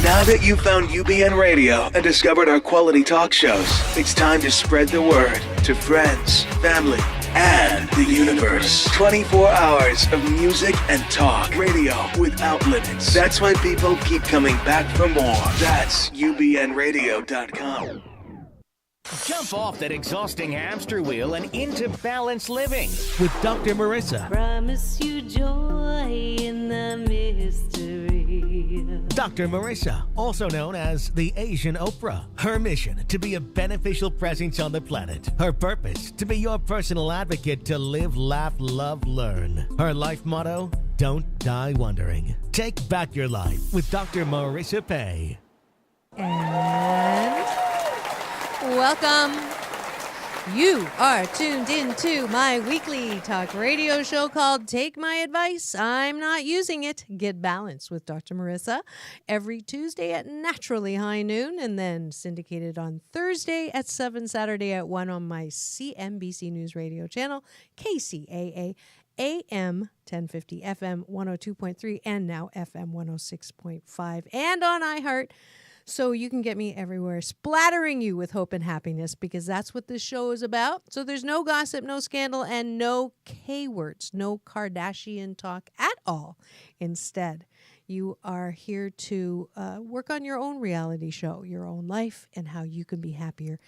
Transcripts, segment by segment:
Now that you've found UBN Radio and discovered our quality talk shows, it's time to spread the word to friends, family, and the universe. 24 hours of music and talk. Radio without limits. That's why people keep coming back for more. That's ubnradio.com. Jump off that exhausting hamster wheel and into balanced living with Dr. Marissa. Promise you joy in the mystery. Dr. Marissa, also known as the Asian Oprah. Her mission, to be a beneficial presence on the planet. Her purpose, to be your personal advocate to live, laugh, love, learn. Her life motto, don't die wondering. Take back your life with Dr. Marissa Pay. And welcome. You are tuned into my weekly talk radio show called Take My Advice. I'm not using it. Get Balanced with Dr. Marissa every Tuesday at naturally high noon, and then syndicated on Thursday at 7, Saturday at 1 on my CNBC News Radio channel, KCAA AM 1050, FM 102.3, and now FM 106.5, and on iHeart. So you can get me everywhere, splattering you with hope and happiness, because that's what this show is about. So there's no gossip, no scandal, and no K-words, no Kardashian talk at all. Instead, you are here to work on your own reality show, your own life, and how you can be happier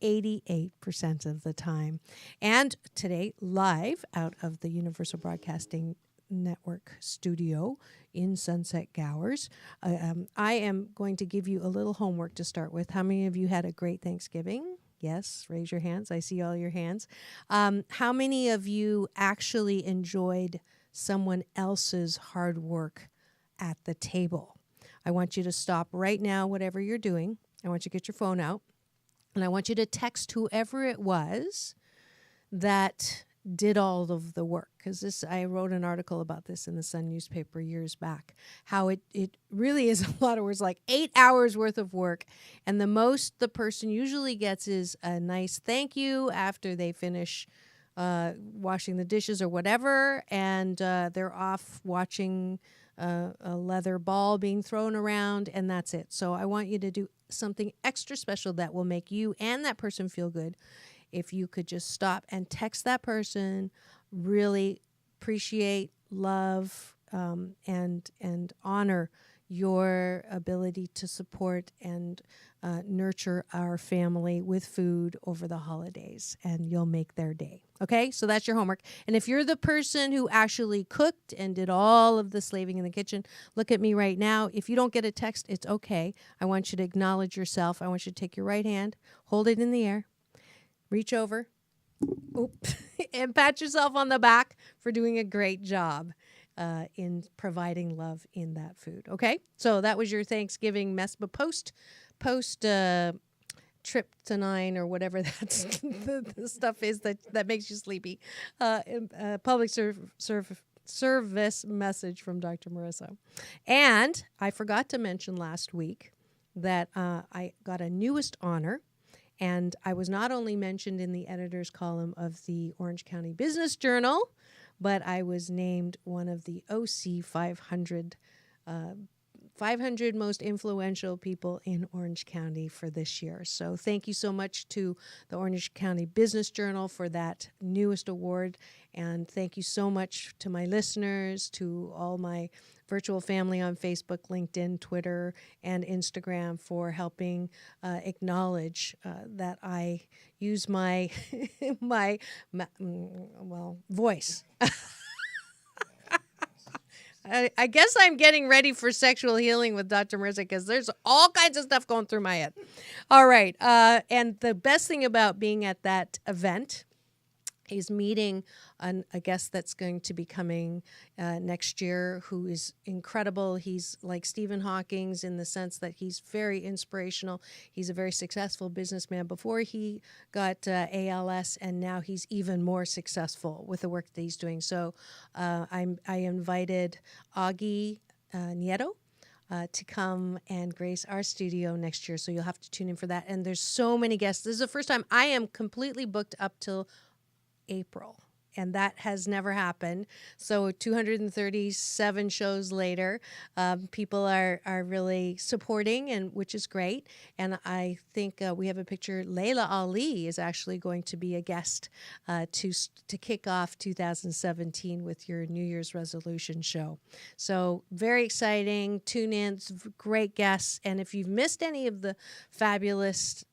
88% of the time. And today, live out of the Universal Broadcasting Network studio in Sunset Gowers. I am going to give you a little homework to start with. How many of you had a great Thanksgiving? Yes, raise your hands. I see all your hands. How many of you actually enjoyed someone else's hard work at the table? I want you to stop right now, whatever you're doing. I want you to get your phone out, and I want you to text whoever it was that did all of the work, because I wrote an article about this in the Sun newspaper years back, how it really is a lot of words, like 8 hours worth of work, and the most the person usually gets is a nice thank you after they finish washing the dishes or whatever, and they're off watching a leather ball being thrown around, and that's it. So I want you to do something extra special that will make you and that person feel good. If you could just stop and text that person, really appreciate, love, and honor your ability to support and nurture our family with food over the holidays, and you'll make their day. Okay, so that's your homework. And if you're the person who actually cooked and did all of the slaving in the kitchen, look at me right now. If you don't get a text, it's okay. I want you to acknowledge yourself. I want you to take your right hand, hold it in the air, reach over, and pat yourself on the back for doing a great job in providing love in that food. Okay, so that was your Thanksgiving mess. But post tryptophan or whatever that's the stuff is that makes you sleepy. Public service message from Dr. Marissa. And I forgot to mention last week that I got a newest honor. And I was not only mentioned in the editor's column of the Orange County Business Journal, but I was named one of the OC 500 most influential people in Orange County for this year. So thank you so much to the Orange County Business Journal for that newest award. And thank you so much to my listeners, to all my virtual family on Facebook, LinkedIn, Twitter, and Instagram for helping acknowledge that I use my voice. I guess I'm getting ready for sexual healing with Dr. Marissa, because there's all kinds of stuff going through my head. All right. And the best thing about being at that event is meeting a guest that's going to be coming next year, who is incredible. He's like Stephen Hawking's in the sense that he's very inspirational. He's a very successful businessman before he got ALS, and now he's even more successful with the work that he's doing. So I invited Augie Nieto to come and grace our studio next year. So you'll have to tune in for that. And there's so many guests. This is the first time I am completely booked up till April. that has never happened. So 237 shows later, people are really supporting, and which is great. And I think we have a picture. Layla Ali is actually going to be a guest to kick off 2017 with your New Year's resolution show. So very exciting. Tune in. It's great guests. And if you've missed any of the fabulous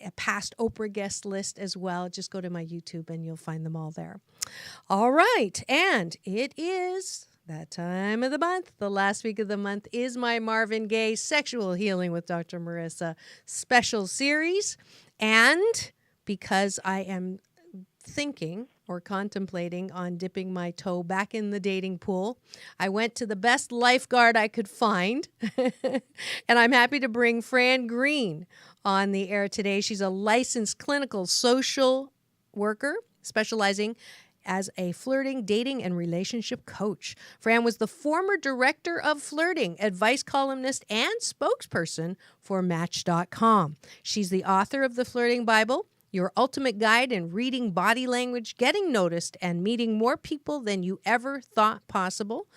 a past Oprah guest list as well, just go to my YouTube and you'll find them all there. All right. And it is that time of the month. The last week of the month is my Marvin Gaye Sexual Healing with Dr. Marissa special series. And because I am thinking or contemplating on dipping my toe back in the dating pool, I went to the best lifeguard I could find. And I'm happy to bring Fran Greene on the air today. She's a licensed clinical social worker specializing as a flirting, dating, and relationship coach. Fran was the former director of Flirting, advice columnist, and spokesperson for Match.com. She's the author of The Flirting Bible, your ultimate guide in reading body language, getting noticed, and meeting more people than you ever thought possible.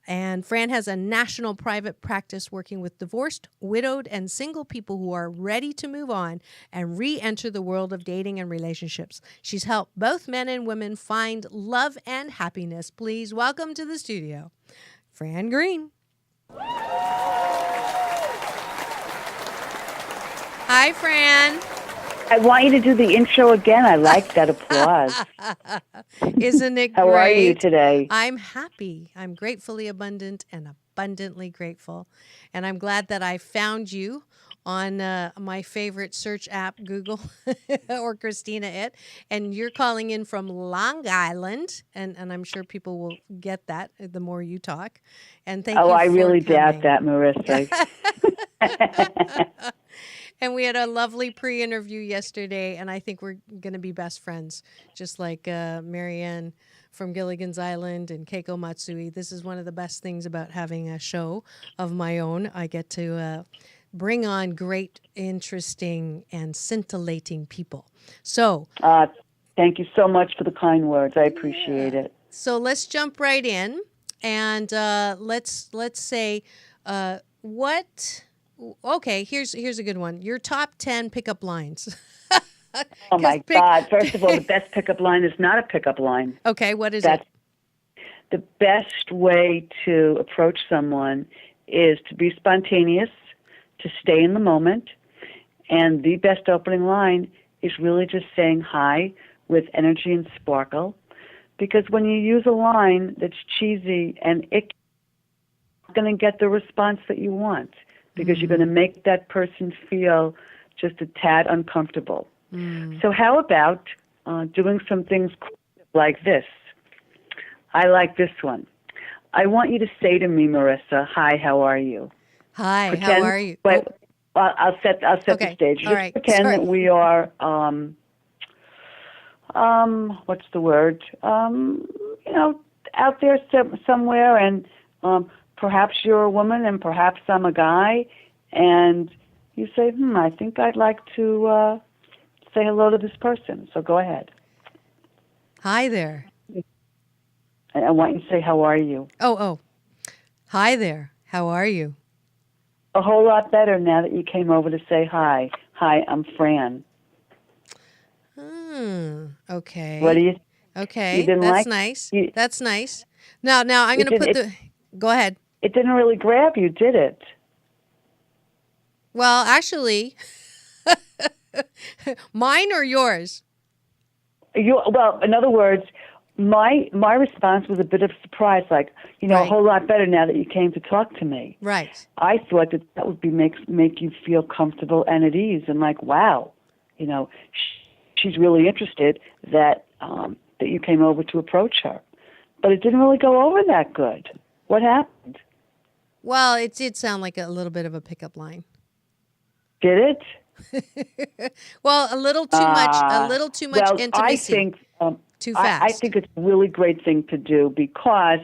And Fran has a national private practice working with divorced, widowed, and single people who are ready to move on and re-enter the world of dating and relationships. She's helped both men and women find love and happiness. Please welcome to the studio, Fran Greene. Hi, Fran. I want you to do the intro again. I like that applause. Isn't it great? How are you today? I'm happy. I'm gratefully abundant and abundantly grateful. And I'm glad that I found you on my favorite search app, Google, or Christina It. And you're calling in from Long Island. And I'm sure people will get that the more you talk. And thank you for I really coming. doubt that, Marissa. And we had a lovely pre-interview yesterday, and I think we're going to be best friends, just like Marianne from Gilligan's Island and Keiko Matsui. This is one of the best things about having a show of my own. I get to bring on great, interesting, and scintillating people. So, thank you so much for the kind words. I appreciate it. So let's jump right in, and let's say what. Okay, here's a good one. Your top 10 pickup lines. Oh, my God. First of all, the best pickup line is not a pickup line. Okay, what is That's it? The best way to approach someone is to be spontaneous, to stay in the moment, and the best opening line is really just saying hi with energy and sparkle, because when you use a line that's cheesy and icky, you're not going to get the response that you want, because you're going to make that person feel just a tad uncomfortable. So how about doing some things like this? I like this one. I want you to say to me, Marissa, hi, how are you? Hi, how are you? But I'll set Okay. the stage. All Just right. pretend Sorry. that we are, what's the word? Out there somewhere, and perhaps you're a woman and perhaps I'm a guy, and you say, I think I'd like to say hello to this person. So go ahead. Hi there. I want you to say, how are you? Oh. Hi there. How are you? A whole lot better now that you came over to say hi. Hi, I'm Fran. Okay. What do you? Okay. You didn't That's like? nice. That's nice. Now I'm going to put the. Go ahead. It didn't really grab you, did it? Well, actually, mine or yours? Well, in other words, my response was a bit of surprise, like, Right. a whole lot better now that you came to talk to me. Right. I thought that would be make you feel comfortable and at ease, and like, wow, she's really interested that you came over to approach her. But it didn't really go over that good. What happened? Well, it did sound like a little bit of a pickup line. Did it? Well, a little too much. A little too much well, intimacy. I think too fast. I think it's a really great thing to do, because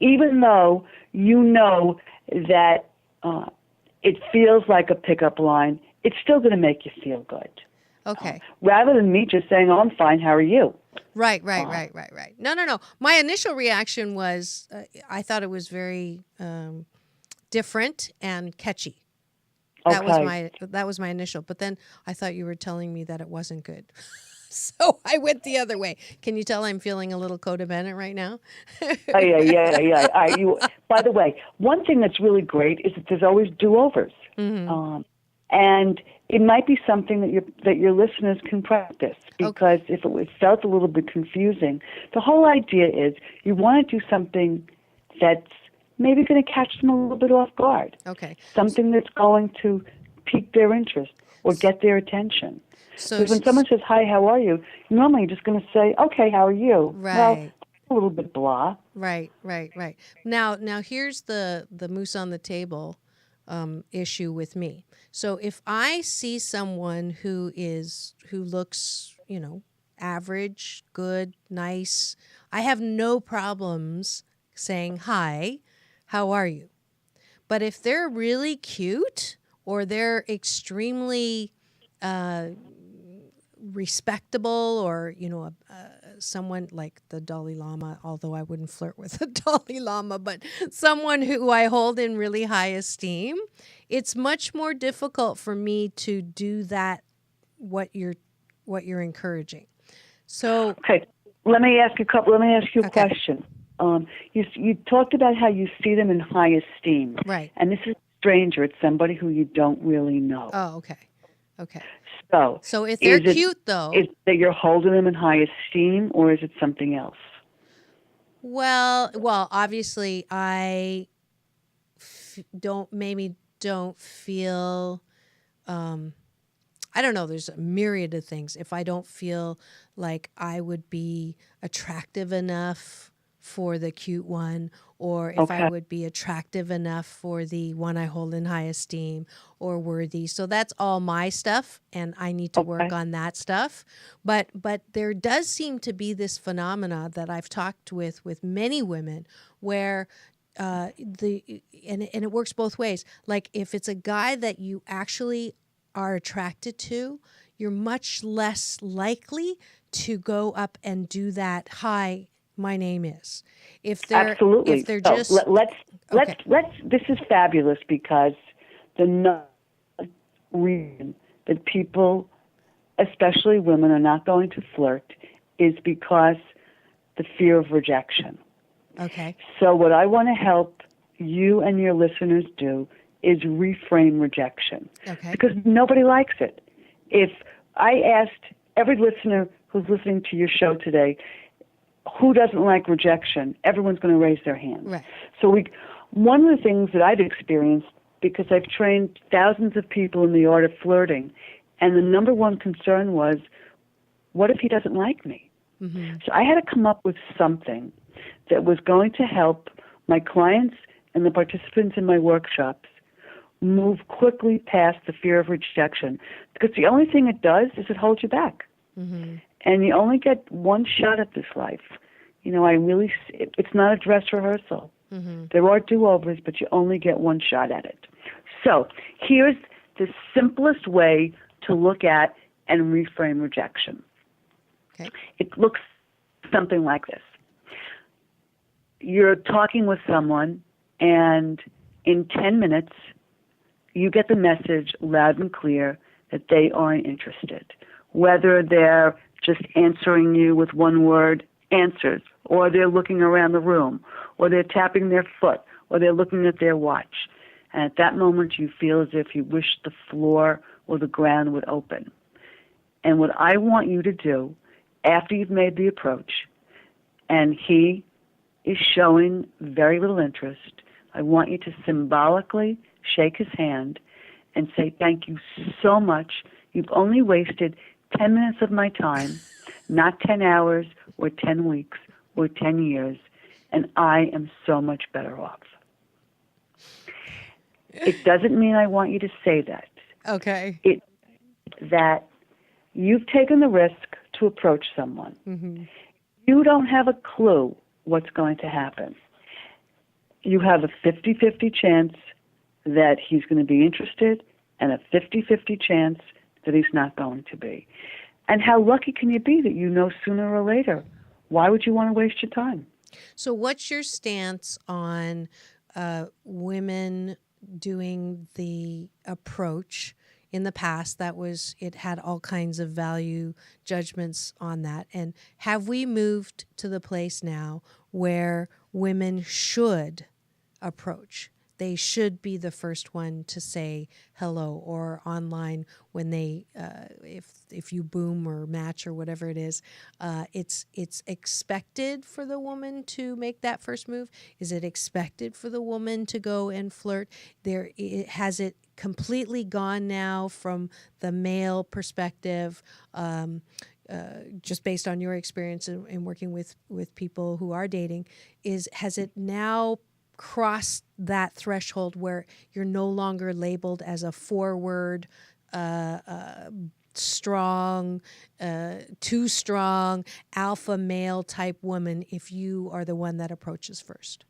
even though you know that it feels like a pickup line, it's still going to make you feel good. Okay. Rather than me just saying, "Oh, I'm fine. How are you?" Right. No. My initial reaction was I thought it was very different and catchy. That was my initial. But then I thought you were telling me that it wasn't good. So I went the other way. Can you tell I'm feeling a little codependent right now? Yeah. By the way, one thing that's really great is that there's always do-overs. And it might be something that your listeners can practice, because if it felt a little bit confusing, the whole idea is you want to do something that's maybe going to catch them a little bit off guard. Okay. Something that's going to pique their interest or get their attention. Because when someone says, "Hi, how are you?" normally you're just going to say, "Okay, how are you?" Right. Well, a little bit blah. Right. Now here's the moose on the table issue with me. So if I see someone who looks, average, good, nice, I have no problems saying, "Hi, how are you?" But if they're really cute or they're extremely respectable, or someone like the Dalai Lama, although I wouldn't flirt with the Dalai Lama, but someone who I hold in really high esteem, it's much more difficult for me to do that, what you're encouraging. So okay, let me ask you a question. You talked about how you see them in high esteem, right? And this is a stranger; it's somebody who you don't really know. Oh, okay. So if they're cute, though, is that you're holding them in high esteem, or is it something else? Well, obviously, I don't feel. I don't know. There's a myriad of things. If I don't feel like I would be attractive enough for the cute one, or if I would be attractive enough for the one I hold in high esteem, or worthy. So that's all my stuff, and I need to work on that stuff. But there does seem to be this phenomena that I've talked with many women, where and it works both ways. Like if it's a guy that you actually are attracted to, you're much less likely to go up and do that. "Hi, my name is." If they're Absolutely. If they're so just let's this is fabulous, because the reason that people, especially women, are not going to flirt is because the fear of rejection. Okay. So what I want to help you and your listeners do is reframe rejection. Okay. Because nobody likes it. If I asked every listener who's listening to your show today, who doesn't like rejection, everyone's going to raise their hand. Right. So one of the things that I've experienced, because I've trained thousands of people in the art of flirting, and the number one concern was, what if he doesn't like me? Mm-hmm. So I had to come up with something that was going to help my clients and the participants in my workshops move quickly past the fear of rejection. Because the only thing it does is it holds you back. Mm-hmm. And you only get one shot at this life. It's not a dress rehearsal. Mm-hmm. There are do-overs, but you only get one shot at it. So here's the simplest way to look at and reframe rejection. Okay. It looks something like this. You're talking with someone, and in 10 minutes, you get the message loud and clear that they aren't interested. Whether they're just answering you with one word, answers, or they're looking around the room, or they're tapping their foot, or they're looking at their watch. And at that moment, you feel as if you wish the floor or the ground would open. And what I want you to do, after you've made the approach, and he is showing very little interest, I want you to symbolically shake his hand and say, "Thank you so much. You've only wasted 10 minutes of my time, not 10 hours or 10 weeks or 10 years, and I am so much better off." It doesn't mean I want you to say that. Okay. That you've taken the risk to approach someone. Mm-hmm. You don't have a clue what's going to happen. You have a 50-50 chance that he's going to be interested and a 50-50 chance that he's not going to be. And how lucky can you be that you know sooner or later? Why would you want to waste your time? So, what's your stance on women doing the approach? In the past, it had all kinds of value judgments on that. And have we moved to the place now where women should approach? They should be the first one to say hello, or online when they, if you boom or match or whatever it is, it's expected for the woman to make that first move. Is it expected for the woman to go and flirt? Has it completely gone now from the male perspective? Just based on your experience in working with people who are dating, has it now crossed that threshold where you're no longer labeled as a forward, strong, too strong, alpha male type woman if you are the one that approaches first?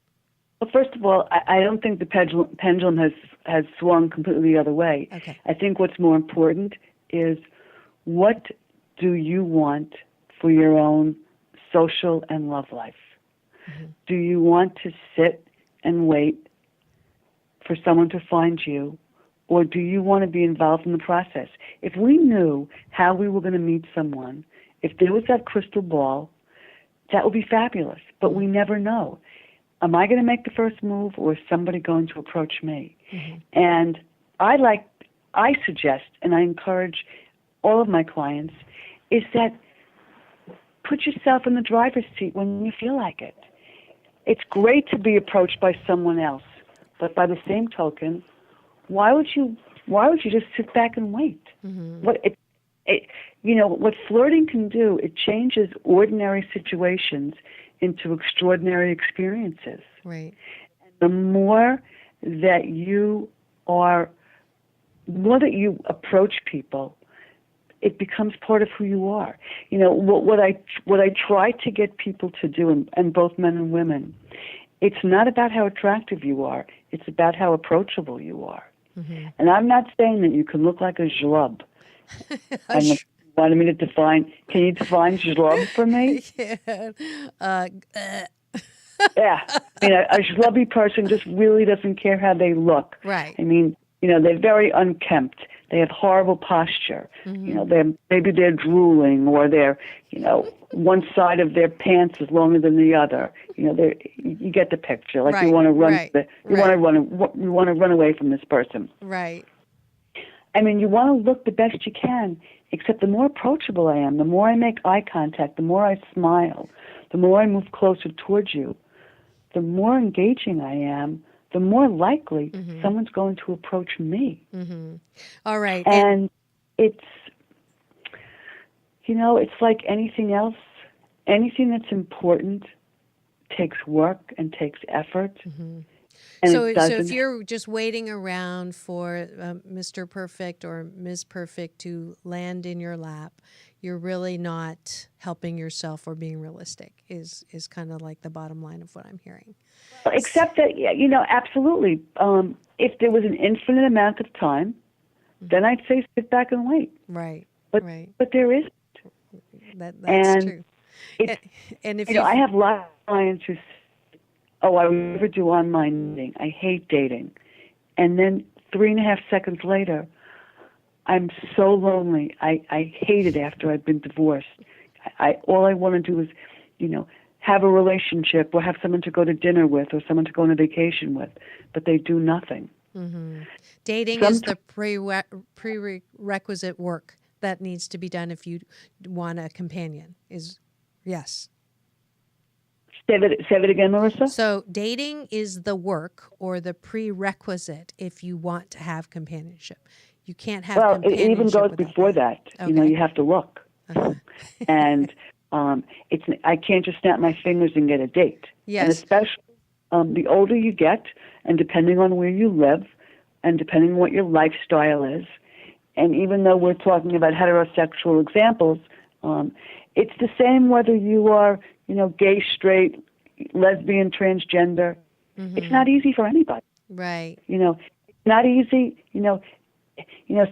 Well, first of all, I don't think the pendulum has swung completely the other way. Okay. I think what's more important is, what do you want for your own social and love life? Mm-hmm. Do you want to sit and wait for someone to find you, or do you want to be involved in the process? If we knew how we were going to meet someone, if there was that crystal ball, that would be fabulous. But we never know. Am I going to make the first move, or is somebody going to approach me? Mm-hmm. And I suggest, and I encourage all of my clients, is that put yourself in the driver's seat when you feel like it. It's great to be approached by someone else, but by the same token, why would you just sit back and wait? Mm-hmm. What flirting can do, it changes ordinary situations into extraordinary experiences. Right. The more that you approach people, it becomes part of who you are. What I try to get people to do, and both men and women, it's not about how attractive you are, it's about how approachable you are. Mm-hmm. And I'm not saying that you can look like a schlub. And wanted me to define. Can you define schlub for me? Yeah. Yeah. A schlubby person just really doesn't care how they look. Right. They're very unkempt. They have horrible posture. Mm-hmm. Maybe they're drooling, or they're, one side of their pants is longer than the other. You get the picture. Like, right. You want to run. Right. You want to run away from this person. Right. You want to look the best you can. Except the more approachable I am, the more I make eye contact, the more I smile, the more I move closer towards you, the more engaging I am, the more likely mm-hmm. someone's going to approach me. Mm-hmm. All right. And it's like anything else. Anything that's important takes work and takes effort. Mm-hmm. So if you're just waiting around for Mr. Perfect or Ms. Perfect to land in your lap, you're really not helping yourself or being realistic, is kind of like the bottom line of what I'm hearing. Except that, absolutely. If there was an infinite amount of time, mm-hmm. then I'd say sit back and wait. Right, but, right. But there isn't. That's true. And if I have lots of clients who I would never do online dating. I hate dating. And then 3.5 seconds later, I'm so lonely. I hate it after I've been divorced. All I want to do is, have a relationship or have someone to go to dinner with or someone to go on a vacation with, but they do nothing. Mm-hmm. Dating is the prerequisite work that needs to be done if you want a companion. Yes. Say that again, Marissa. So dating is the work or the prerequisite if you want to have companionship. You can't have companionship. Well, it even goes before that. Okay. You have to look. Uh-huh. And I can't just snap my fingers and get a date. Yes. And especially the older you get, and depending on where you live, and depending on what your lifestyle is, and even though we're talking about heterosexual examples, it's the same whether you are, gay, straight, lesbian, transgender. Mm-hmm. It's not easy for anybody. Right. It's not easy.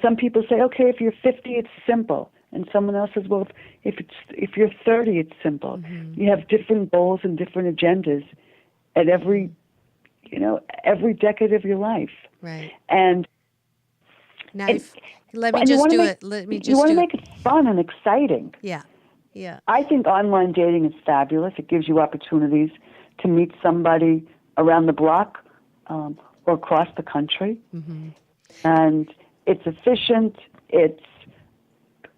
Some people say, okay, if you're 50, it's simple. And someone else says, well, if you're 30, it's simple. You have different goals and different agendas at every decade of your life. Right. And Now, it, let me and just do make, it. Let me you just want do to it. make it fun and exciting. Yeah. Yeah. I think online dating is fabulous. It gives you opportunities to meet somebody around the block or across the country. And it's efficient, it's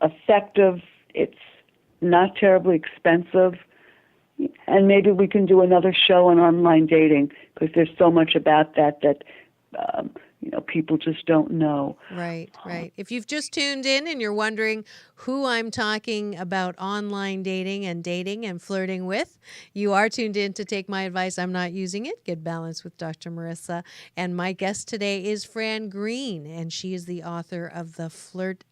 effective, it's not terribly expensive. And maybe we can do another show on online dating because there's so much about that people just don't know. Right, right. If you've just tuned in and you're wondering who I'm talking about online dating and flirting with, you are tuned in to Take My Advice. I'm not using it. Get Balanced with Dr. Marissa. And my guest today is Fran Greene, and she is the author of the Flirting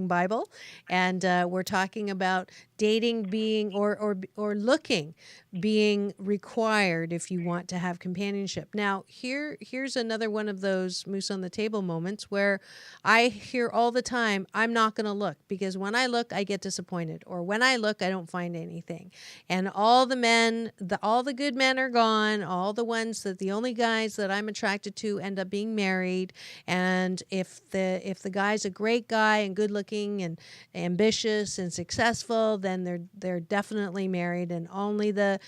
Bible. And we're talking about dating being or looking being required if you want to have companionship. Now, here's another one of those moose on the table moments where I hear all the time, I'm not going to look because when I look, I get disappointed, or when I look, I don't find anything. And all the good men are gone, all the ones that the only guys that I'm attracted to end up being married. And if the guy's a great guy and good looking and ambitious and successful, then they're definitely married, and only the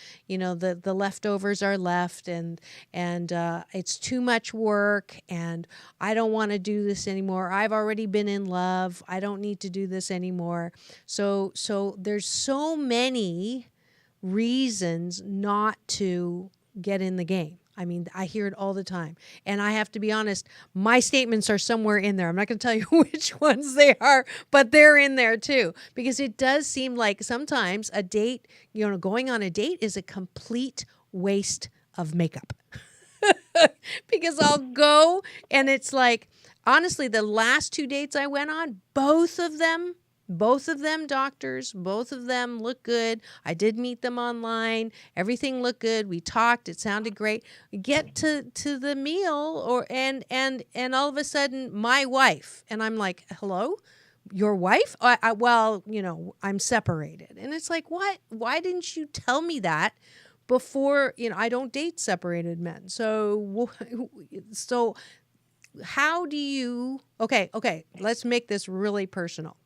leftovers are left, and it's too much work, and I don't want to do this anymore. I've already been in love. I don't need to do this anymore. So there's so many reasons not to get in the game. I mean, I hear it all the time. And I have to be honest, my statements are somewhere in there. I'm not going to tell you which ones they are, but they're in there too. Because it does seem like sometimes a date, going on a date is a complete waste of makeup. Because I'll go and it's like, honestly, the last 2 dates I went on, both of them doctors, both of them look good. I did meet them online. Everything looked good. We talked. It sounded great. We get to the meal and all of a sudden my wife, and I'm like, hello? Your wife? Well, I'm separated. And it's like, what? Why didn't you tell me that before? I don't date separated men. So how do you, okay, let's make this really personal.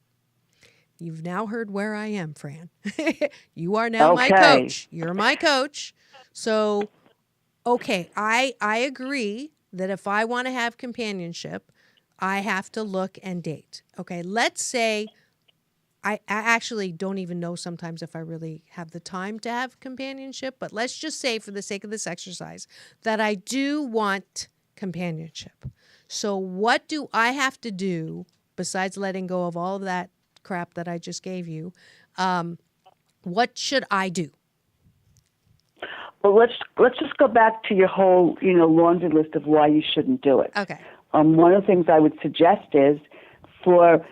You've now heard where I am, Fran. You are now my coach. You're my coach. So, okay, I agree that if I want to have companionship, I have to look and date. Okay, let's say I actually don't even know sometimes if I really have the time to have companionship, but let's just say for the sake of this exercise that I do want companionship. So what do I have to do besides letting go of all of that crap that I just gave you? What should I do? Well, let's just go back to your whole laundry list of why you shouldn't do it. Okay. One of the things I would suggest is for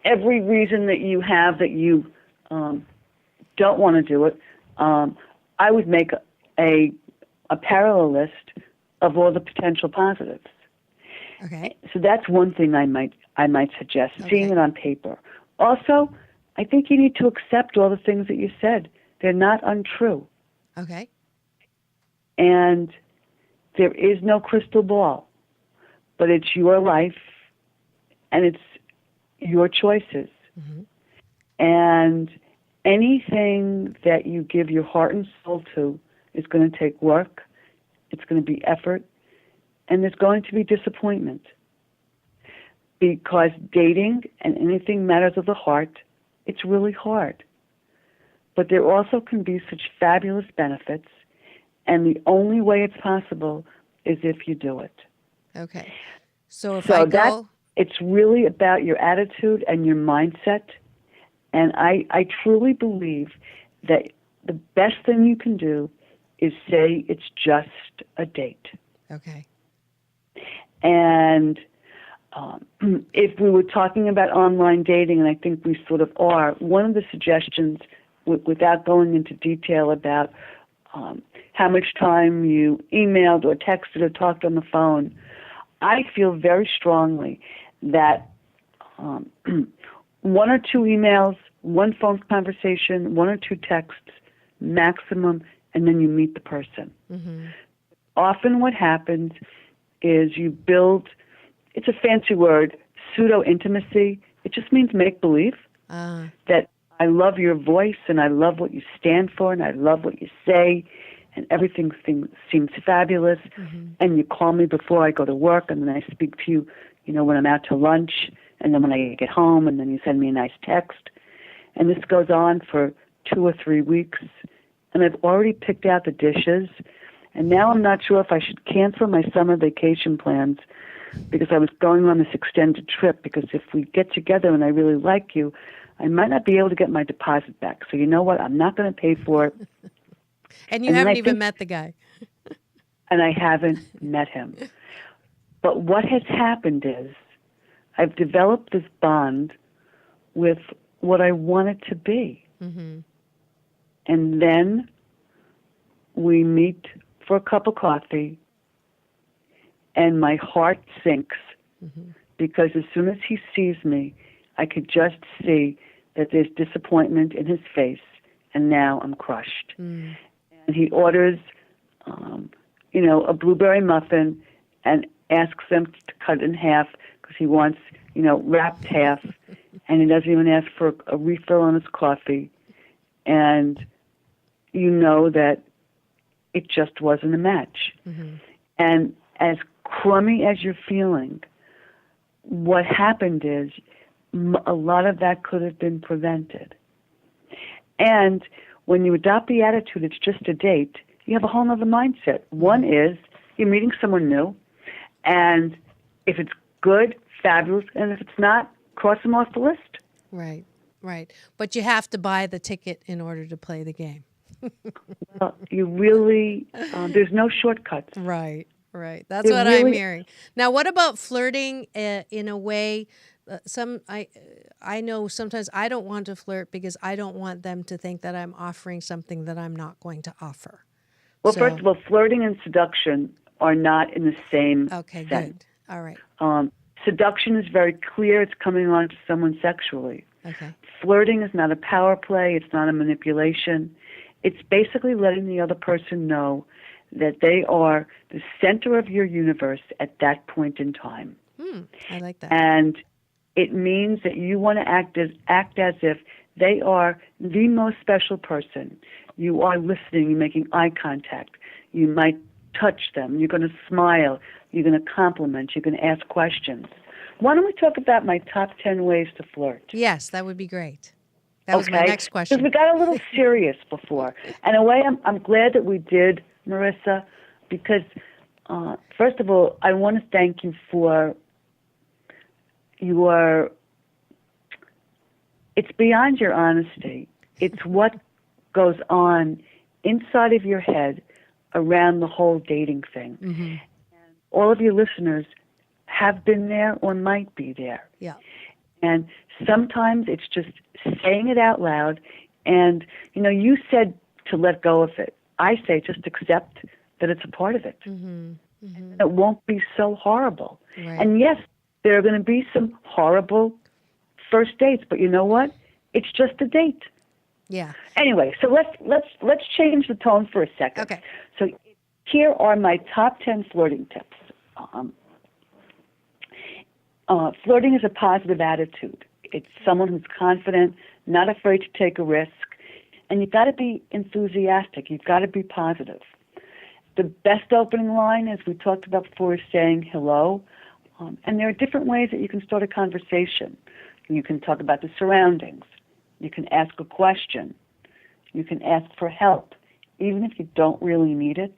every reason that you have that you don't want to do it, I would make a parallel list of all the potential positives. Okay. So that's one thing I might suggest, seeing it on paper. Also, I think you need to accept all the things that you said. They're not untrue. Okay. And there is no crystal ball, but it's your life and it's your choices. Mm-hmm. And anything that you give your heart and soul to is going to take work, it's going to be effort, and there's going to be disappointment. Because dating and anything matters of the heart, it's really hard. But there also can be such fabulous benefits, and the only way it's possible is if you do it. Okay. So I go... It's really about your attitude and your mindset, and I truly believe that the best thing you can do is say it's just a date. Okay. And if we were talking about online dating, and I think we sort of are, one of the suggestions, without going into detail about how much time you emailed or texted or talked on the phone, I feel very strongly that 1 or 2 emails, 1 phone conversation, 1 or 2 texts, maximum, and then you meet the person. Mm-hmm. Often what happens is you build, it's a fancy word, pseudo-intimacy. It just means make-believe, that I love your voice and I love what you stand for and I love what you say and everything seems fabulous. Mm-hmm. And you call me before I go to work and then I speak to you, when I'm out to lunch and then when I get home and then you send me a nice text. And this goes on for 2 or 3 weeks. And I've already picked out the dishes. And now I'm not sure if I should cancel my summer vacation plans because I was going on this extended trip, because if we get together and I really like you, I might not be able to get my deposit back. So you know what? I'm not going to pay for it. And you haven't even met the guy. And I haven't met him. But what has happened is I've developed this bond with what I want it to be. Mm-hmm. And then we meet for a cup of coffee, and my heart sinks because as soon as he sees me, I could just see that there's disappointment in his face, and now I'm crushed. And he orders, a blueberry muffin and asks them to cut it in half because he wants, wrapped half, and he doesn't even ask for a refill on his coffee. And you know that it just wasn't a match. Mm-hmm. And as crummy as you're feeling, what happened is a lot of that could have been prevented. And when you adopt the attitude, it's just a date, you have a whole other mindset. One is you're meeting someone new, and if it's good, fabulous, and if it's not, cross them off the list. Right. But you have to buy the ticket in order to play the game. Well, you really, there's no shortcuts. Right. That's what I'm hearing. Now, what about flirting in a way? I know sometimes I don't want to flirt because I don't want them to think that I'm offering something that I'm not going to offer. Well, first of all, flirting and seduction are not in the same Okay, sense. good. All right. Seduction is very clear. It's coming on to someone sexually. Okay. Flirting is not a power play. It's not a manipulation. It's basically letting the other person know that they are the center of your universe at that point in time. I like that. And it means that you want to act as if they are the most special person. You are listening. You're making eye contact. You might touch them. You're going to smile. You're going to compliment. You're going to ask questions. Why don't we talk about my top 10 ways to flirt? Yes, that would be great. That was my next question. Because we got a little serious before. And in a way, I'm glad that we did, Marissa, because, first of all, I want to thank you for it's beyond your honesty. It's what goes on inside of your head around the whole dating thing. Mm-hmm. And all of your listeners have been there or might be there. Yeah. And sometimes it's just saying it out loud. And, you said to let go of it. I say just accept that it's a part of it. Mm-hmm. Mm-hmm. It won't be so horrible. Right. And yes, there are going to be some horrible first dates, but you know what? It's just a date. Yeah. Anyway, so let's change the tone for a second. Okay. So here are my top 10 flirting tips. Flirting is a positive attitude. It's someone who's confident, not afraid to take a risk, and you've got to be enthusiastic. You've got to be positive. The best opening line, as we talked about before, is saying hello. And there are different ways that you can start a conversation. You can talk about the surroundings. You can ask a question. You can ask for help. Even if you don't really need it,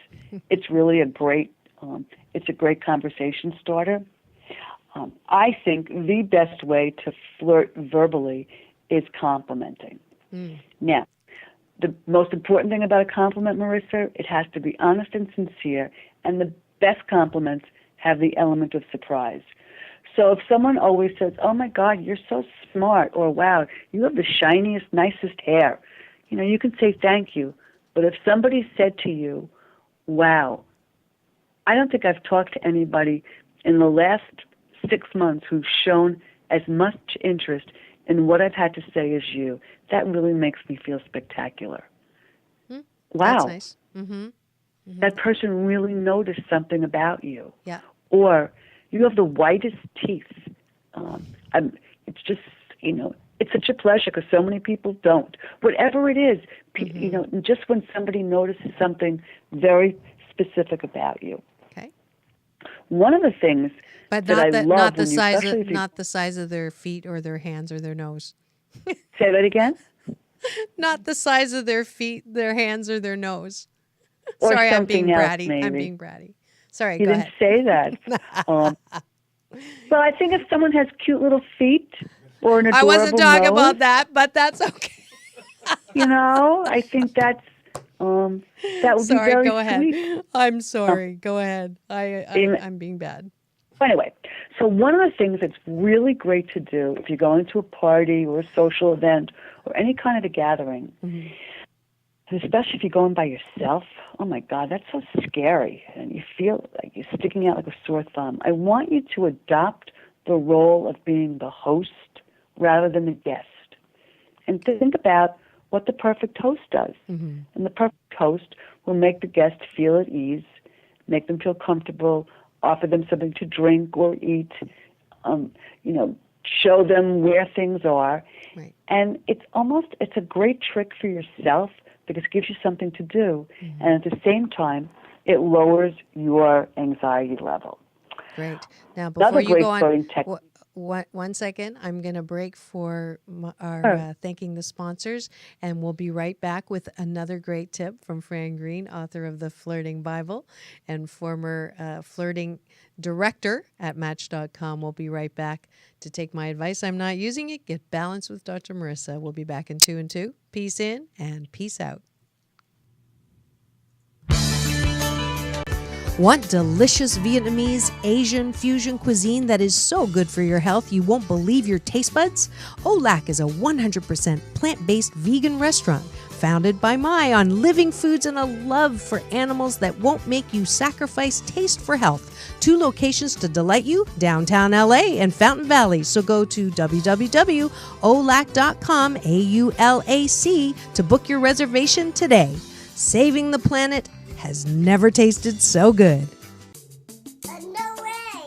it's really a great conversation starter. I think the best way to flirt verbally is complimenting. Now, the most important thing about a compliment, Marissa, it has to be honest and sincere, and the best compliments have the element of surprise. So if someone always says, oh my God, you're so smart, or wow, you have the shiniest, nicest hair, you can say thank you. But if somebody said to you, wow, I don't think I've talked to anybody in the last 6 months who's shown as much interest and what I've had to say is you. That really makes me feel spectacular. Wow. That's nice. That person really noticed something about you. Yeah. Or you have the whitest teeth. It's just, it's such a pleasure because so many people don't. Whatever it is, just when somebody notices something very specific about you. Okay. One of the things But that I love not the when you, size especially of, if you, not the size of their feet or their hands or their nose. say that again? Not the size of their feet, their hands, or their nose. Or Sorry, I'm being something else, bratty. maybe. I'm being bratty. Sorry, You go didn't ahead. say that. Well, I think if someone has cute little feet or an I adorable wasn't talking nose, about that, but that's okay. I think that would be Sorry, very go ahead. sweet. I'm sorry. Go ahead. I'm being bad. Anyway, so one of the things that's really great to do if you're going to a party or a social event or any kind of a gathering, and especially if you're going by yourself, oh my God, that's so scary. And you feel like you're sticking out like a sore thumb. I want you to adopt the role of being the host rather than the guest. And think about what the perfect host does. And the perfect host will make the guest feel at ease, make them feel comfortable, offer them something to drink or eat, show them where things are. Right. And it's a great trick for yourself because it gives you something to do. And at the same time, it lowers your anxiety level. Great. Now, before Another you great go on, flirting technique. one second. I'm going to break for our thanking the sponsors, and we'll be right back with another great tip from Fran Greene, author of the Flirting Bible and former flirting director at Match.com. We'll be right back to take my advice. I'm not using it. Get balanced with Dr. Marissa. We'll be back in 2 and 2. Peace in and peace out. Want delicious Vietnamese Asian fusion cuisine that is so good for your health you won't believe your taste buds? Olac is a 100% plant-based vegan restaurant founded by Mai on living foods and a love for animals that won't make you sacrifice taste for health. 2 locations to delight you, downtown LA and Fountain Valley. So go to www.olac.com, AULAC, to book your reservation today. Saving the planet has never tasted so good. No way!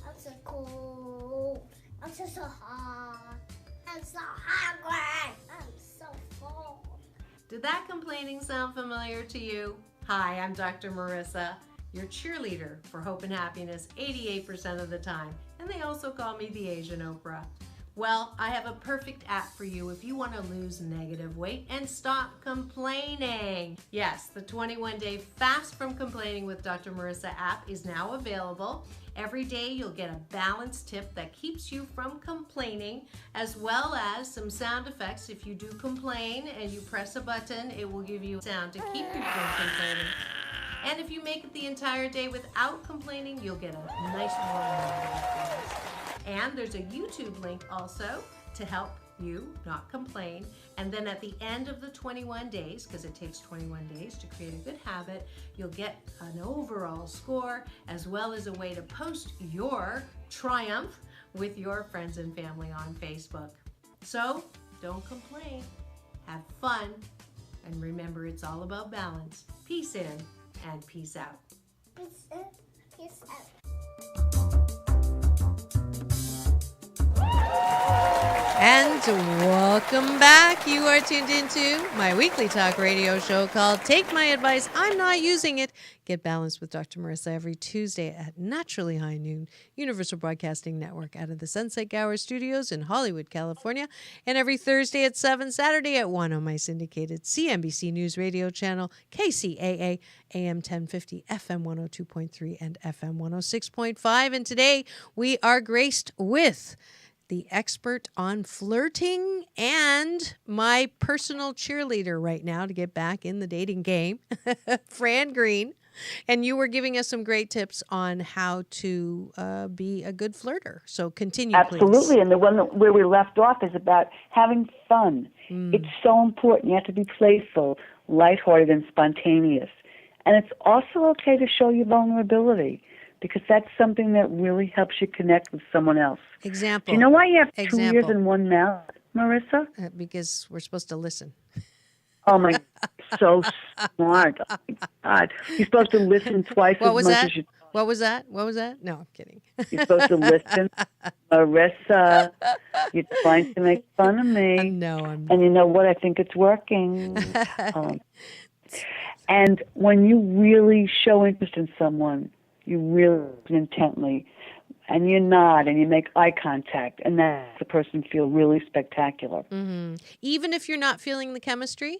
I'm so cool. I'm so hot. I'm so hungry. I'm so full. Did that complaining sound familiar to you? Hi, I'm Dr. Marissa, your cheerleader for hope and happiness 88% of the time. And they also call me the Asian Oprah. Well, I have a perfect app for you if you want to lose negative weight and stop complaining. Yes, the 21-day Fast from Complaining with Dr. Marissa app is now available. Every day you'll get a balanced tip that keeps you from complaining, as well as some sound effects. If you do complain and you press a button, it will give you a sound to keep you from complaining. And if you make it the entire day without complaining, you'll get a nice warm experience. And there's a YouTube link also to help you not complain. And then at the end of the 21 days, because it takes 21 days to create a good habit, you'll get an overall score as well as a way to post your triumph with your friends and family on Facebook. So don't complain, have fun, and remember it's all about balance. Peace in and peace out. Peace in, peace out. And welcome back. You are tuned into my weekly talk radio show called Take My Advice, I'm Not Using It. Get balanced with Dr. Marissa every Tuesday at naturally high noon, Universal Broadcasting Network out of the Sunset Gower Studios in Hollywood, California, and every Thursday at 7, Saturday at 1 on my syndicated CNBC News Radio channel, KCAA, AM 1050, FM 102.3, and FM 106.5. And today we are graced with the expert on flirting and my personal cheerleader right now to get back in the dating game, Fran Greene. And you were giving us some great tips on how to be a good flirter. So continue, Absolutely. please. And the one where we left off is about having fun. It's so important. You have to be playful, lighthearted, and spontaneous. And it's also okay to show your vulnerability, because that's something that really helps you connect with someone else. Example. Do you know why you have 2 Example. ears and one mouth? Marissa? Because we're supposed to listen. Oh my, so smart. Oh my God. You're supposed to listen twice What as was much that? as you. What was that? What was that? No, I'm kidding. You're supposed to listen. Marissa, you're trying to make fun of me. No, I'm not. And you know what? I think it's working. And when you really show interest in someone, you really listen intently, and you nod and you make eye contact, and that makes the person feel really spectacular. Even if you're not feeling the chemistry?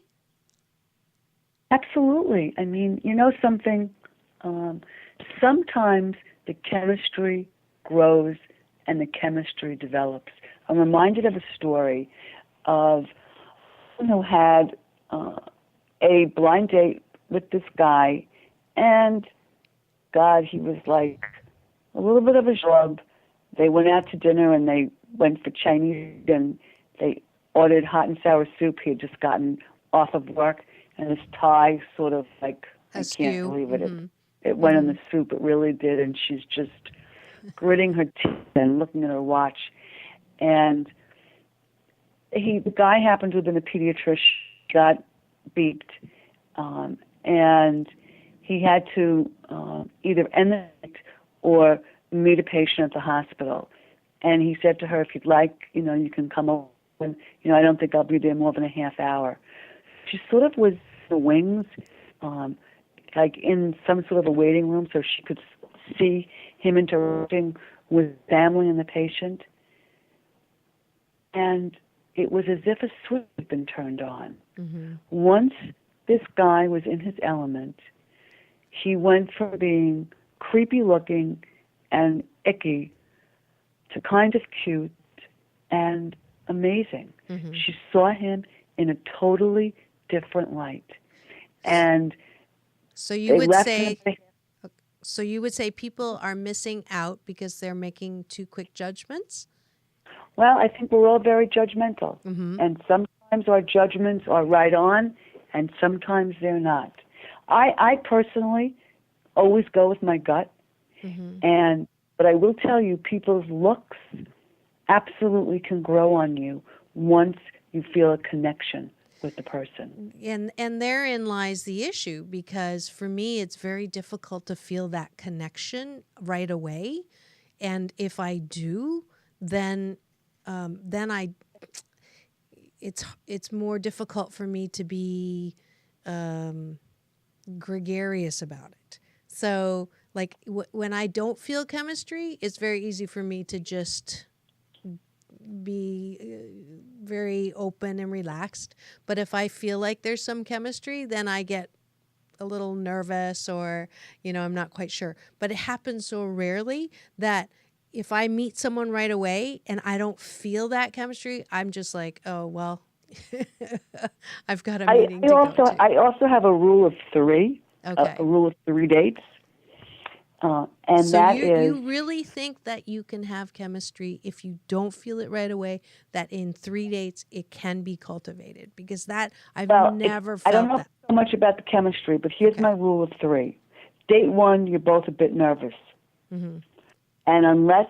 Absolutely. I mean, you know something? Sometimes the chemistry grows and the chemistry develops. I'm reminded of a story of someone who had a blind date with this guy, and God, he was like a little bit of a schlub. They went out to dinner and they went for Chinese, and they ordered hot and sour soup. He had just gotten off of work, and his tie sort of like, I can't believe it. It went in the soup. It really did. And she's just gritting her teeth and looking at her watch. And the guy happened to have been a pediatrician, got beeped, and he had to either end the night or meet a patient at the hospital. And he said to her, if you'd like, you can come over. And, I don't think I'll be there more than a half hour. She sort of was in the wings, like in some sort of a waiting room, so she could see him interacting with family and the patient. And it was as if a switch had been turned on. Once this guy was in his element, he went from being creepy looking and icky to kind of cute and amazing. She saw him in a totally different light. And so you would say people are missing out because they're making too quick judgments? Well, I think we're all very judgmental. And sometimes our judgments are right on, and sometimes they're not. I personally always go with my gut. But I will tell you, people's looks absolutely can grow on you once you feel a connection with the person. And therein lies the issue, because for me it's very difficult to feel that connection right away. And if I do, then it's more difficult for me to be gregarious about it. So like when I don't feel chemistry, it's very easy for me to just be very open and relaxed. But if I feel like there's some chemistry, then I get a little nervous, or I'm not quite sure. But it happens so rarely that if I meet someone right away and I don't feel that chemistry, I'm just like, oh well, I've got a meeting to go to. I also have a rule of three. Okay. A rule of 3 dates. And so that you really think that you can have chemistry if you don't feel it right away, that in 3 dates it can be cultivated? Because that I've never felt that. I don't know so much about the chemistry, but here's my rule of 3. Date 1, you're both a bit nervous. And unless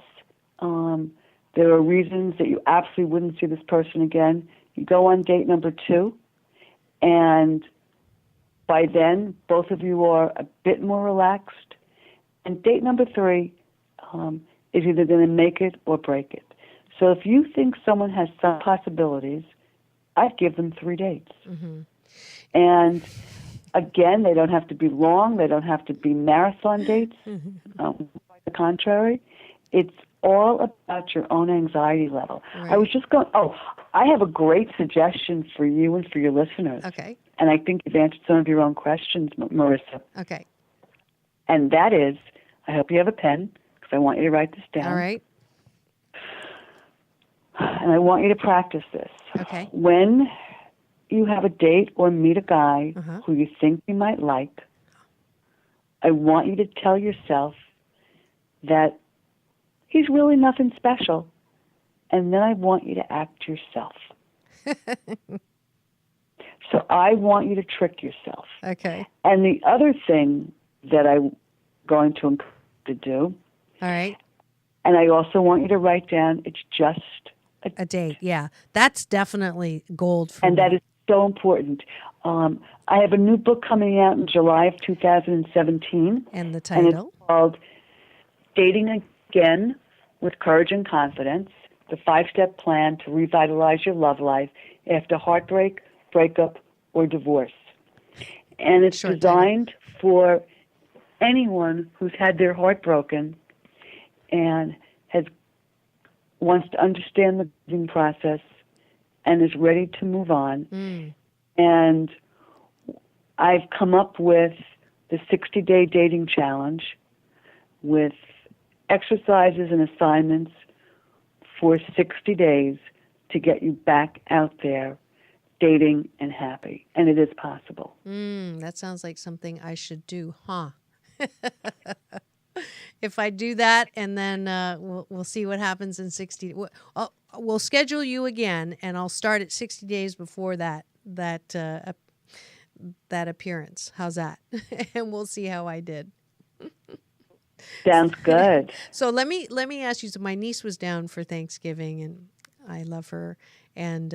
there are reasons that you absolutely wouldn't see this person again, you go on date number 2, and by then both of you are a bit more relaxed. And date number 3 is either going to make it or break it. So if you think someone has some possibilities, I'd give them 3 dates. And again, they don't have to be long. They don't have to be marathon dates. Quite the contrary. It's all about your own anxiety level. Right. I was just going, I have a great suggestion for you and for your listeners. Okay. And I think you've answered some of your own questions, Marissa. Okay. And that is, I hope you have a pen, because I want you to write this down. All right. And I want you to practice this. Okay. When you have a date or meet a guy who you think you might like, I want you to tell yourself that he's really nothing special. And then I want you to act yourself. So I want you to trick yourself. Okay. And the other thing that I'm going to encourage you to do, all right, and I also want you to write down, it's just a date. Yeah, that's definitely gold for And me. that is so important. I have a new book coming out in July of 2017. And the And title? it's called Dating Again with Courage and Confidence, the 5-step plan to revitalize your love life after heartbreak, breakup, or divorce. And it's Short designed for anyone who's had their heart broken and wants to understand the grieving process and is ready to move on. And I've come up with the 60-day dating challenge with exercises and assignments for 60 days to get you back out there dating and happy. And it is possible. That sounds like something I should do, huh? If I do that, and then we'll see what happens in 60. We'll schedule you again, and I'll start at 60 days before that appearance. How's that? And we'll see how I did. Sounds good. So let me ask you. So my niece was down for Thanksgiving, and I love her. And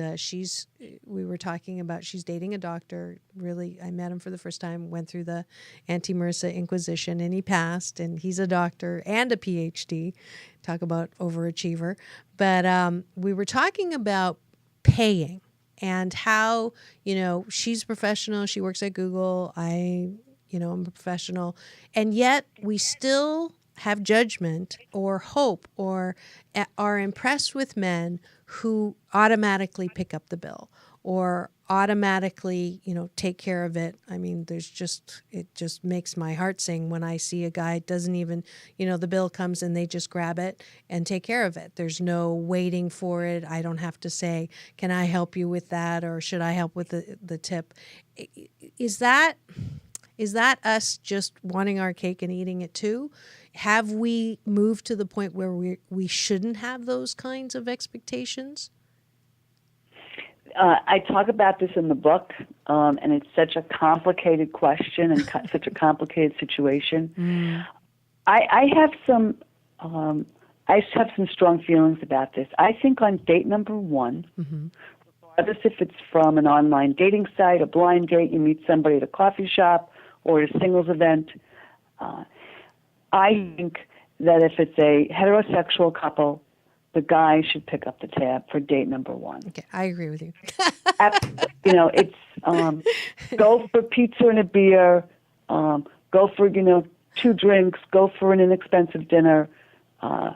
we were talking about, she's dating a doctor. Really, I met him for the first time, went through the anti-Marissa Inquisition, and he passed, and he's a doctor and a PhD. Talk about overachiever. But we were talking about paying and how, she's a professional. She works at Google. I'm a professional. And yet we still have judgment or hope or are impressed with men who automatically pick up the bill or automatically, take care of it. I mean, it just makes my heart sing when I see a guy doesn't even, the bill comes and they just grab it and take care of it. There's no waiting for it. I don't have to say, can I help you with that? Or should I help with the tip? Is that us just wanting our cake and eating it too? Have we moved to the point where we shouldn't have those kinds of expectations? I talk about this in the book, and it's such a complicated question and such a complicated situation. I have some strong feelings about this. I think on date number one, regardless if it's from an online dating site, a blind date, you meet somebody at a coffee shop, or at a singles event, I think that if it's a heterosexual couple, the guy should pick up the tab for date number one. Okay, I agree with you. It's go for pizza and a beer, go for 2 drinks, go for an inexpensive dinner, a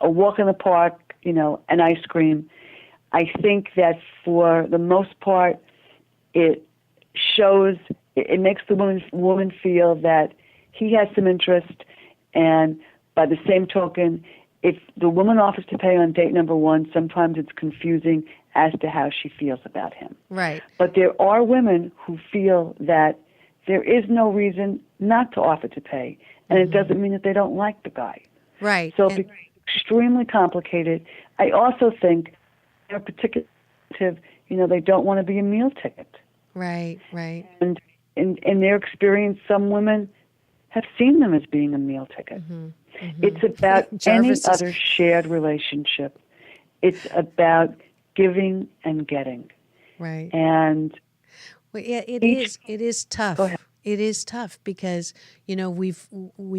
walk in the park, and ice cream. I think that for the most part, it makes the woman feel that he has some interest, and by the same token, if the woman offers to pay on date number one, sometimes it's confusing as to how she feels about him. Right. But there are women who feel that there is no reason not to offer to pay, and it doesn't mean that they don't like the guy. Right. So it's extremely complicated. I also think they're particularly, they don't want to be a meal ticket. Right, right. And in their experience, some women have seen them as being a meal ticket. It's about any other shared relationship. It's about giving and getting. Right. And it is tough. Go ahead. It is tough because, we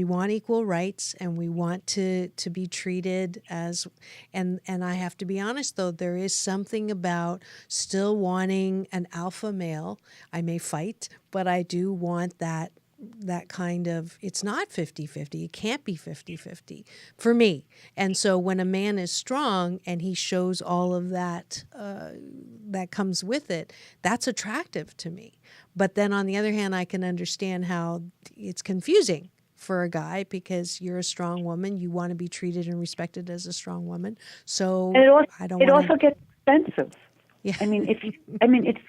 want equal rights and we want to be treated as, and I have to be honest though, there is something about still wanting an alpha male. I may fight, but I do want that kind of, it's not 50-50. It can't be 50-50 for me. And so when a man is strong and he shows all of that, that comes with it, that's attractive to me. But then on the other hand, I can understand how it's confusing for a guy because you're a strong woman. You want to be treated and respected as a strong woman. So it also gets expensive. Yeah. It's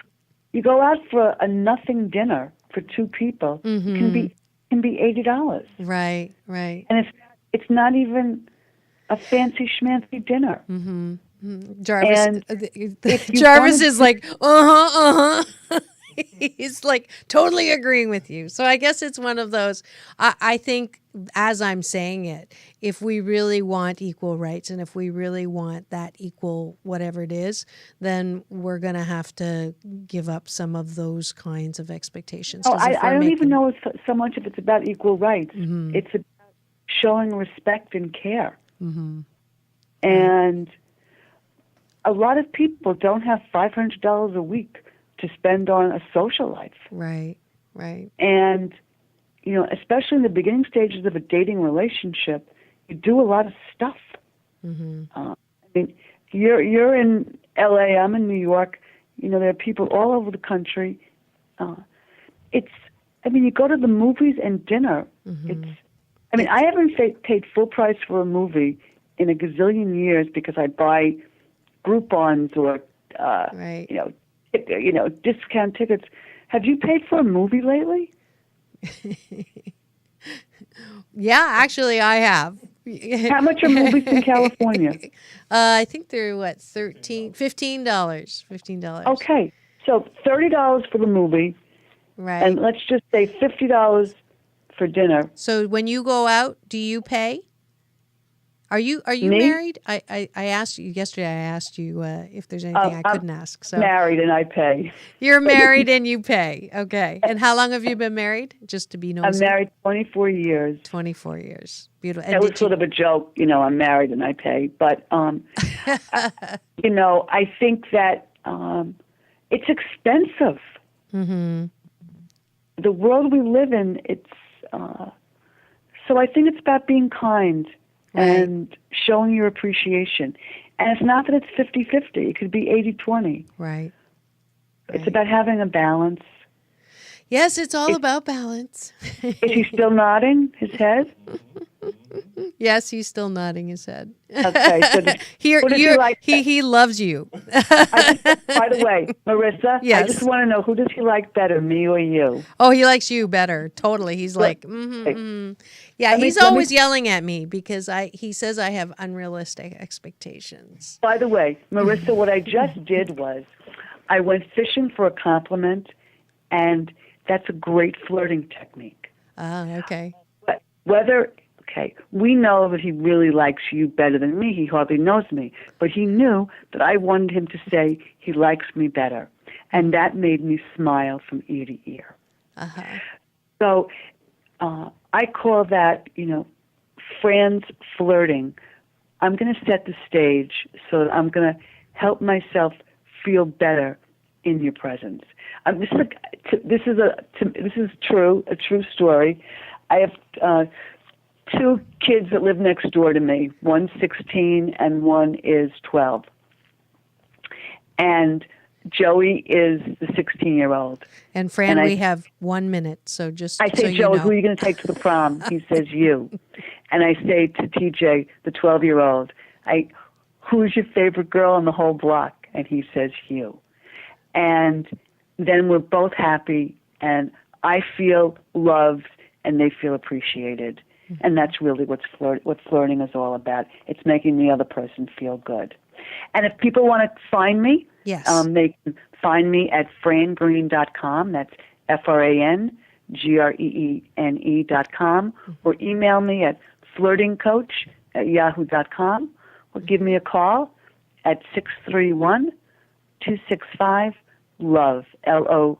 you go out for a nothing dinner for 2 people, it can be $80. Right, right. And it's not even a fancy schmancy dinner. Jarvis, Jarvis is like, He's like totally agreeing with you. So I guess it's one of those. I think as I'm saying it, if we really want equal rights and if we really want that equal whatever it is, then we're going to have to give up some of those kinds of expectations. Oh, 'Cause if I we're don't even making- know if so much if it's about equal rights. It's about showing respect and care. And a lot of people don't have $500 a week to spend on a social life. Right, right. And, you know, especially in the beginning stages of a dating relationship, you do a lot of stuff. I mean, you're in LA, I'm in New York. You know, there are people all over the country. You go to the movies and dinner. I haven't paid full price for a movie in a gazillion years because I buy Groupons or discount tickets. Have you paid for a movie lately? Yeah, actually, I have. How much are movies in California? I think they're $15. $15. Okay, so $30 for the movie, Right. and let's just say $50 for dinner. So when you go out, do you pay? Are you Me? married? I asked you yesterday. I asked you if there's anything I couldn't ask. So Married and I pay. you're married and you pay. Okay. And how long have you been married? Just to be nosy. I'm married 24 years. 24 years. Beautiful. That was sort of a joke, I'm married and I pay. But, I think that it's expensive. The world we live in, so I think it's about being kind and showing your appreciation. And it's not that it's 50-50. It could be 80-20. Right. It's about having a balance. Yes, it's all about balance. Is he still nodding his head? Yes, he's still nodding his head. Okay. So Here, he like? he loves you. By the way, Marissa, Yes. I just want to know, who does he like better, me or you? Oh, he likes you better. Totally. He's like, Yeah, he's always yelling at me because he says I have unrealistic expectations. By the way, Marissa, what I just did was I went fishing for a compliment, and that's a great flirting technique. Ah, okay. But we know that he really likes you better than me. He hardly knows me. But he knew that I wanted him to say he likes me better. And that made me smile from ear to ear. So I call that, Fran's flirting. I'm going to set the stage so that I'm going to help myself feel better in your presence. This is true, a true story. I have two kids that live next door to me. One's 16 and one is 12. And Joey is the 16-year-old. And Fran, we have 1 minute, so just I say, Joey, who are you going to take to the prom? He says, you. And I say to TJ, the 12-year-old, who's your favorite girl on the whole block? And he says, you. And then we're both happy, and I feel loved, and they feel appreciated. And that's really what flirting is all about. It's making the other person feel good. And if people want to find me, yes, they can find me at frangreene.com. That's FRANGREENE.com. Or email me at flirtingcoach@yahoo.com. Or give me a call at 631-265-LOVE, LOVE.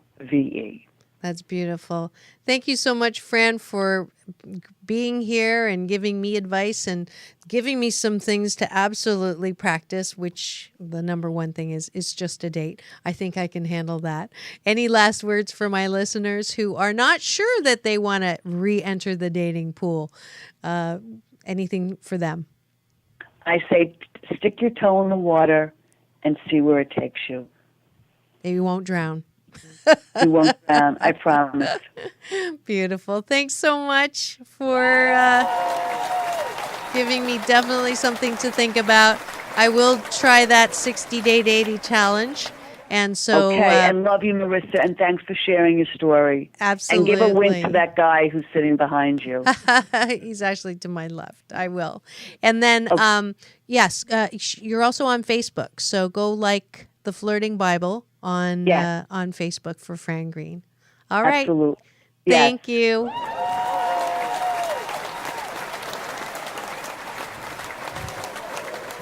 That's beautiful. Thank you so much, Fran, for being here and giving me advice and giving me some things to absolutely practice, which the number one thing is just a date. I think I can handle that. Any last words for my listeners who are not sure that they want to re-enter the dating pool? Anything for them? I say stick your toe in the water and see where it takes you. You won't drown. You won't drown, I promise. Beautiful. Thanks so much for giving me definitely something to think about. I will try that 60-day dating challenge. And so, okay, I love you, Marissa, and thanks for sharing your story. Absolutely. And give a wink to that guy who's sitting behind you. He's actually to my left. I will. And then, yes, you're also on Facebook. So go like the Flirting Bible on Yes. on Facebook for Fran Greene. All right. Absolutely. Yes. Thank you.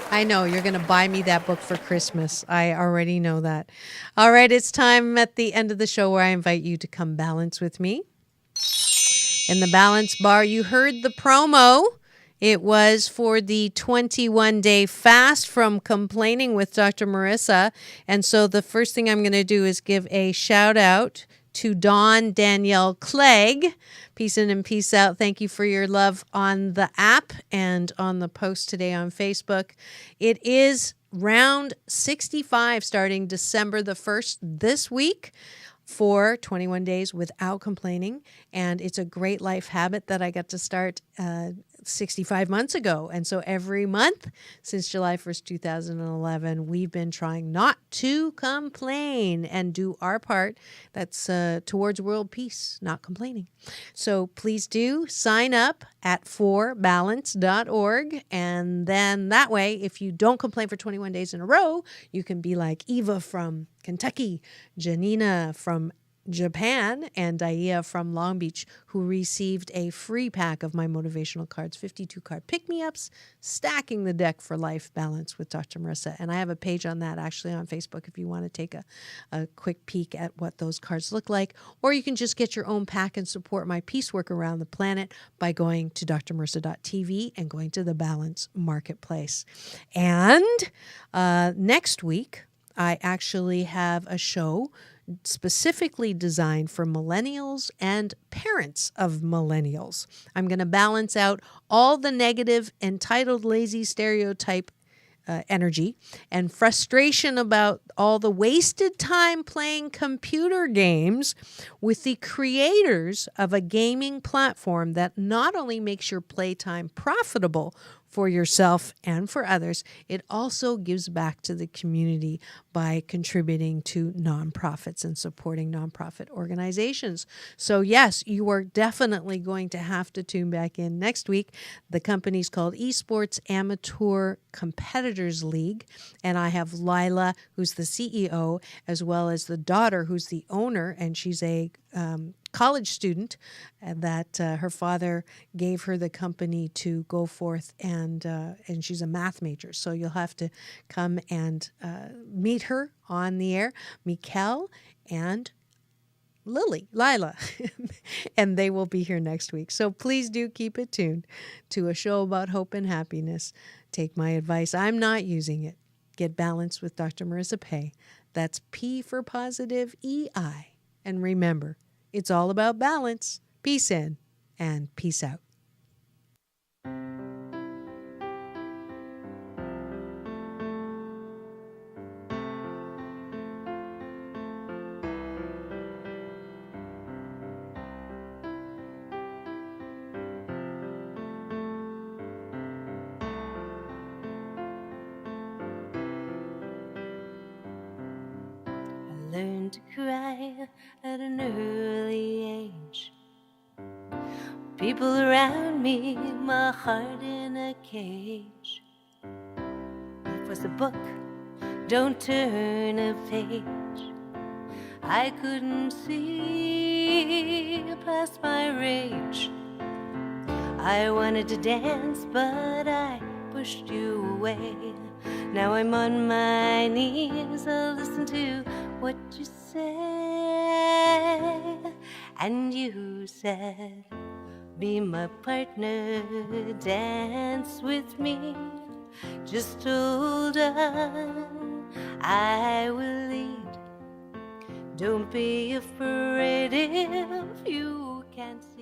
I know you're going to buy me that book for Christmas. I already know that. All right, it's time at the end of the show where I invite you to come balance with me. In the Balance Bar, you heard the promo. It was for the 21-day fast from complaining with Dr. Marissa. And so the first thing I'm going to do is give a shout out to Dawn Danielle Clegg. Peace in and peace out. Thank you for your love on the app and on the post today on Facebook. It is round 65 starting December the 1st this week for 21 days without complaining. And it's a great life habit that I got to start 65 months ago. And so every month since July 1st, 2011, we've been trying not to complain and do our part. That's towards world peace, not complaining. So please do sign up at forbalance.org. And then that way, if you don't complain for 21 days in a row, you can be like Eva from Kentucky, Janina from Japan, and Daia from Long Beach, who received a free pack of my motivational cards, 52 card pick-me-ups, stacking the deck for life balance with Dr. Marissa. And I have a page on that actually on Facebook if you want to take a quick peek at what those cards look like. Or you can just get your own pack and support my peace work around the planet by going to drmarissa.tv and going to the Balance Marketplace. And next week, I actually have a show specifically designed for millennials and parents of millennials. I'm going to balance out all the negative, entitled, lazy stereotype energy and frustration about all the wasted time playing computer games with the creators of a gaming platform that not only makes your playtime profitable for yourself and for others, it also gives back to the community by contributing to nonprofits and supporting nonprofit organizations. So yes, you are definitely going to have to tune back in next week. The company's called Esports Amateur Competitors League, and I have Lila, who's the CEO, as well as the daughter, who's the owner, and she's a college student that her father gave her the company to go forth, and she's a math major. So you'll have to come and meet her on the air, Mikkel and Lila, and they will be here next week. So please do keep it tuned to a show about hope and happiness. Take my advice. I'm not using it. Get balanced with Dr. Marissa Pay. That's P for positive, EI. And remember, it's all about balance. Peace in and peace out. Learned to cry at an early age. People around me, my heart in a cage. It was a book, don't turn a page. I couldn't see past my rage. I wanted to dance, but I pushed you away. Now I'm on my knees, I'll listen to what you say. And you said, be my partner, dance with me. Just hold on, I will lead. Don't be afraid if you can't see.